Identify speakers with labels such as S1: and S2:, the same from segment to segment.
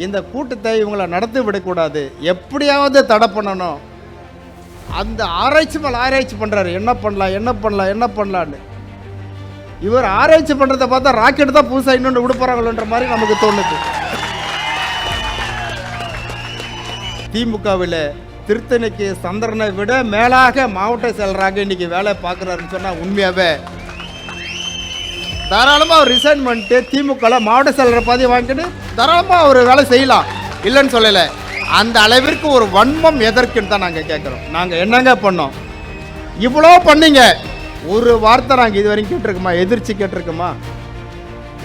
S1: இந்த கூட்டத்தை இவங்களை நடத்தி விடக்கூடாது, எப்படியாவது தடை பண்ணணும். அந்த ஆராய்ச்சி மேலே ஆராய்ச்சி பண்ணுறாரு, என்ன பண்ணலாம் என்ன பண்ணலாம் என்ன பண்ணலான்னு. இவர் ஆராய்ச்சி பண்ணுறதை பார்த்தா ராக்கெட் தான் புதுசாக இன்னொன்று விடுப்பாங்களோன்ற மாதிரி நமக்கு தோணுது. திமுகவில் திருத்தணிக்கு சந்திரனை விட மேலாக மாவட்ட செயலராக இன்னைக்கு வேலை பார்க்குறாருன்னு சொன்னால் உண்மையாகவே தாராளமாக அவர் ரிசைன் பண்ணிட்டு திமுகவில் மாவட்ட செயலரை பதவி வாங்கிட்டு தாராளமாக அவர் வேலை செய்யலாம், இல்லைன்னு சொல்லலை. அந்த அளவிற்கு ஒரு வன்மம் எதற்குன்னு தான் நாங்கள் கேட்குறோம். நாங்கள் என்னங்க பண்ணோம்? இவ்வளோ பண்ணீங்க, ஒரு வார்த்தை நாங்கள் இது வரைக்கும் கேட்டிருக்கோமா? எதிர்த்து கேட்டிருக்கோமா?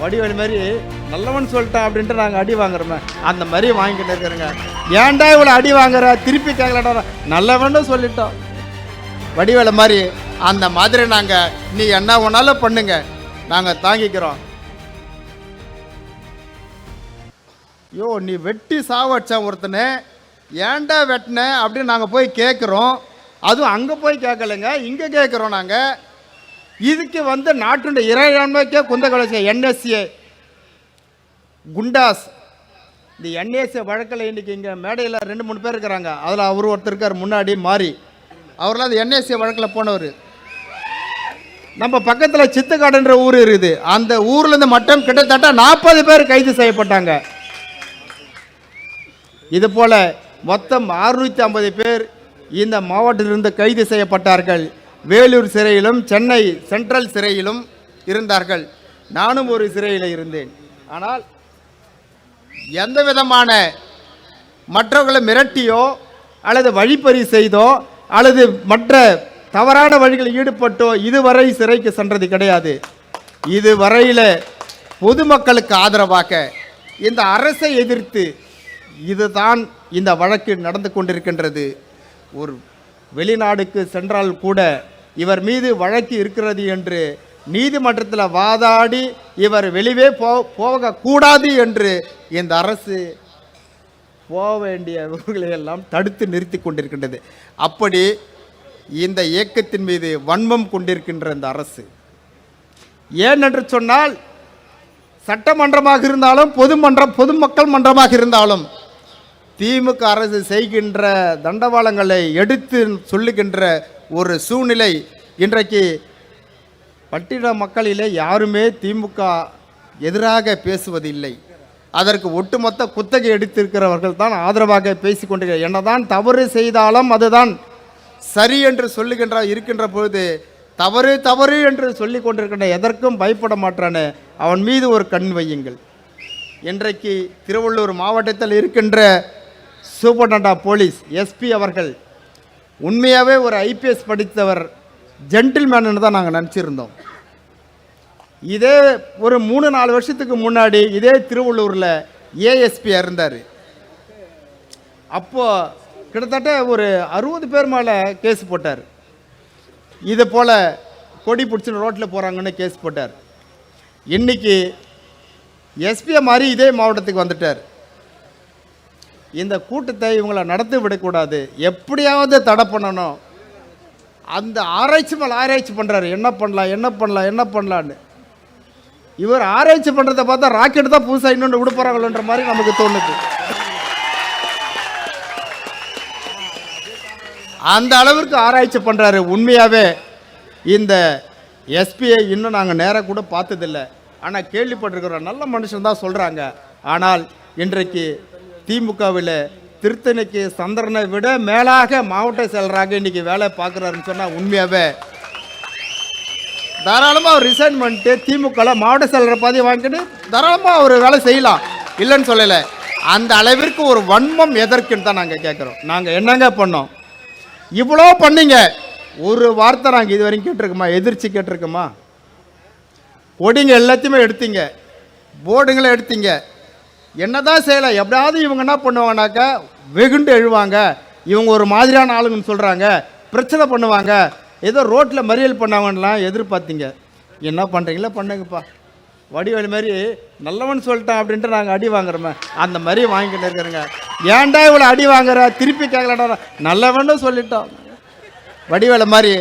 S1: வடிவேலு மாதிரி நல்லவன் சொல்லிட்டேன் அப்படின்ட்டு நாங்கள் அடி வாங்குறோமே, அந்த மாதிரி வாங்கிட்டு இருக்கிறோங்க. ஏன்டா இவ்வளோ அடி வாங்குற, திருப்பி கேட்கலடா, நல்லவன்னு சொல்லிட்டோம். வடிவேலு மாதிரி அந்த மாதிரி நாங்கள் நீ என்ன ஒன்றாலும் பண்ணுங்க, நாங்கள் தாங்கிக்கிறோம். யோ நீ வெட்டி சாவச்சா ஒருத்தனை, ஏன்டா வெட்டின அப்படின்னு நாங்கள் போய் கேட்குறோம். அதுவும் அங்கே போய் கேட்கலைங்க, இங்கே கேட்குறோம். நாங்கள் இதுக்கு நாட்டுடைய இறையாண்மைக்கே குந்த கலைச்ச என்எஸ்ஏ குண்டாஸ், இந்த என்எஸ்ஏ வழக்கில் இன்றைக்கி இங்கே மேடையில் 2-3 பேர் இருக்கிறாங்க. அதில் அவர் ஒருத்தர் இருக்கார் முன்னாடி மாறி, அவரெல்லாம் அந்த என்எஸ்ஏ வழக்கில் போனவர். நம்ம பக்கத்தில் சித்துக்காடுன்ற ஊர் இருக்குது, அந்த ஊர்லேருந்து மட்டும் கிட்டத்தட்ட 40 பேர் கைது செய்யப்பட்டாங்க. இது போல் மொத்தம் 650 பேர் இந்த மாவட்டத்திலிருந்து கைது செய்யப்பட்டார்கள். வேலூர் சிறையிலும் சென்னை சென்ட்ரல் சிறையிலும் இருந்தார்கள். நானும் ஒரு சிறையில் இருந்தேன். ஆனால் எந்த விதமான மற்றவர்களை மிரட்டியோ அல்லது வழிப்பறி செய்தோ அல்லது மற்ற தவறான வழிகளில் ஈடுபட்டோ இதுவரை சிறைக்கு சென்றது கிடையாது. இதுவரையில் பொதுமக்களுக்கு ஆதரவாக இந்த அரசை எதிர்த்து இதுதான் இந்த வழக்கு நடந்து கொண்டிருக்கின்றது. ஒரு வெளிநாடுக்கு சென்றால் கூட இவர் மீது வழக்கு இருக்கிறது என்று நீதிமன்றத்தில் வாதாடி இவர் வெளியே போகக்கூடாது என்று இந்த அரசு போக வேண்டியவர்களை எல்லாம் தடுத்து நிறுத்தி கொண்டிருக்கின்றது. அப்படி இந்த இயக்கத்தின் மீது வன்மம் கொண்டிருக்கின்ற இந்த அரசு, ஏனென்று சொன்னால் சட்டமன்றமாக இருந்தாலும் பொதுமக்கள் மன்றமாக இருந்தாலும் திமுக அரசு செய்கின்ற தண்டவாளங்களை எடுத்து சொல்லுகின்ற ஒரு சூழ்நிலை இன்றைக்கு பட்டின மக்களிலே யாருமே திமுக எதிராக பேசுவதில்லை. அதற்கு ஒட்டுமொத்த குத்தகை எடுத்திருக்கிறவர்கள் தான் ஆதரவாக பேசிக்கொண்டிருக்கிறார். என்னதான் தவறு செய்தாலும் அதுதான் சரி என்று இருக்கின்ற பொழுது தவறு தவறு என்று சொல்லி கொண்டிருக்கின்ற எதற்கும் பயப்பட மாட்டானே, அவன் மீது ஒரு கண் வையுங்கள். இன்றைக்கு திருவள்ளூர் மாவட்டத்தில் இருக்கின்ற சூப்பர்டென்ட் ஆஃப் போலீஸ் எஸ்பி அவர்கள் உண்மையாகவே ஒரு ஐபிஎஸ் படித்தவர், ஜென்டில்மேன் தான் நாங்கள் நினச்சிருந்தோம். இதே ஒரு 3-4 வருஷத்துக்கு முன்னாடி இதே திருவள்ளூரில் ஏஎஸ்பியாக இருந்தார். அப்போது கிட்டத்தட்ட ஒரு 60 பேர் மேலே கேஸ் போட்டார். இது போல் கொடி பிடிச்சின்னு ரோட்டில் போகிறாங்கன்னு கேஸ் போட்டார். இன்றைக்கி எஸ்பியை மாதிரி இதே மாவட்டத்துக்கு வந்துட்டார். இந்த கூட்டத்தை இவங்களை நடத்தி விடக்கூடாது, எப்படியாவது தடை பண்ணணும். அந்த ஆராய்ச்சி மேலே ஆராய்ச்சி பண்ணுறாரு, என்ன பண்ணலாம் என்ன பண்ணலாம் என்ன பண்ணலான்னு. இவர் ஆராய்ச்சி பண்ணுறதை பார்த்தா ராக்கெட் தான் புதுசாக இன்னொன்று விடுப்பாங்களோன்ற மாதிரி நமக்கு தோணுது. அந்த அளவிற்கு ஆராய்ச்சி பண்ணுறாரு. உண்மையாகவே இந்த எஸ்பியை இன்னும் நாங்கள் நேராக கூட பார்த்ததில்லை, ஆனால் கேள்விப்பட்டிருக்கிறோம். நல்ல மனுஷன் தான் சொல்கிறாங்க. ஆனால் இன்றைக்கு திமுகவில் திருத்தணிக்கு சந்திரனை விட மேலாக மாவட்ட செயலராக இன்றைக்கி வேலை பார்க்குறாருன்னு சொன்னால் உண்மையாகவே தாராளமாக அவர் ரிசைன் பண்ணிட்டு திமுகவில் மாவட்ட செயலரை பதவி வாங்கிட்டு தாராளமாக அவர் வேலை செய்யலாம், இல்லைன்னு சொல்லலை. அந்த அளவிற்கு ஒரு வன்மம் எதற்குன்னு தான் நாங்கள் கேட்குறோம். நாங்கள் என்னங்க பண்ணோம்? இவ்வளோ பண்ணீங்க, ஒரு வார்த்தை நாங்கள் இது வரைக்கும் கேட்டிருக்கோமா? எதிர்த்து கேட்டிருக்கோமா? கொடிங்க எல்லாத்தையுமே எடுத்தீங்க, போர்டுங்களை எடுத்தீங்க, என்னதான் செய்யலை. எப்படியாவது இவங்க என்ன பண்ணுவாங்கனாக்கா வெகுண்டு எழுவாங்க, இவங்க ஒரு மாதிரியான ஆளுங்கன்னு சொல்கிறாங்க, பிரச்சனை பண்ணுவாங்க, ஏதோ ரோட்டில் மறியல் பண்ணாங்கலாம் எதிர்பார்த்தீங்க. என்ன பண்ணுறீங்களா பண்ணுங்கப்பா. வடிவேலு மாதிரி நல்லவன் சொல்லிட்டேன் அப்படின்ட்டு நாங்கள் அடி வாங்குறோமே, அந்த மாதிரி வாங்கிக்கிட்டு இருக்கிறோங்க. ஏன்டா இவ்வளோ அடி வாங்குற, திருப்பி கேட்கலடா, நல்லவன்னு சொல்லிட்டோம். வடிவேலு மாதிரி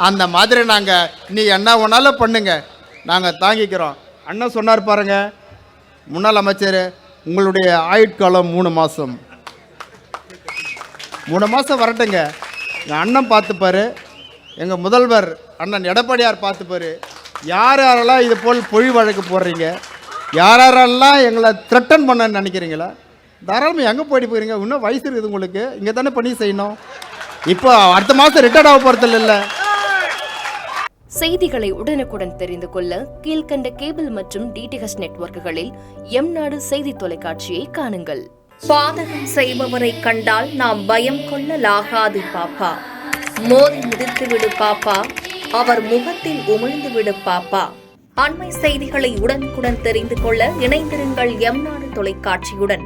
S1: அந்த மாதிரி நாங்கள் நீ என்ன ஒன்றாலும் பண்ணுங்க, நாங்கள் தாங்கிக்கிறோம். அண்ணன் சொன்னார் பாருங்க, முன்னாள் அமைச்சர், உங்களுடைய ஆயுட்காலம் 3 மாதம். 3 மாதம் வரட்டுங்க. எங்கள் அண்ணன் பார்த்துப்பார், எங்கள் முதல்வர் அண்ணன் எடப்பாடியார் பார்த்துப்பார். யார் யாரெல்லாம் இது போல் பொய் வழக்கு போடுறீங்க, யார் யாரெல்லாம் எங்களை த்ரெட்டன் பண்ண நினைக்கிறீங்களா, தாராளமாக எங்கே போயிட்டு போகிறீங்க? இன்னும் வயசு இருக்குது உங்களுக்கு, இங்கே தானே பண்ணி செய்யணும். இப்போ அடுத்த மாதம் ரிட்டையர்ட் ஆக போகிறதில்ல. இல்லை,
S2: செய்திகளை உடனுக்குடன் தெரிந்து கொள்ள கீழ்கண்ட கேபிள் மற்றும் டிடிஹெச் நெட்வொர்க்குகளில் எம்நாடு செய்தி தொலைக்காட்சியை காணுங்கள். பாதகம் செய்பவரை கண்டால் நாம் பயம் கொள்ளலாகாது பாப்பா. மோதி மிதித்து விடு பாப்பா, அவர் முகத்தில் உமிழ்ந்து விடு பாப்பா. அண்மை செய்திகளை உடனுக்குடன் தெரிந்து கொள்ள இணைந்திருங்கள் எம்நாடு தொலைக்காட்சியுடன்.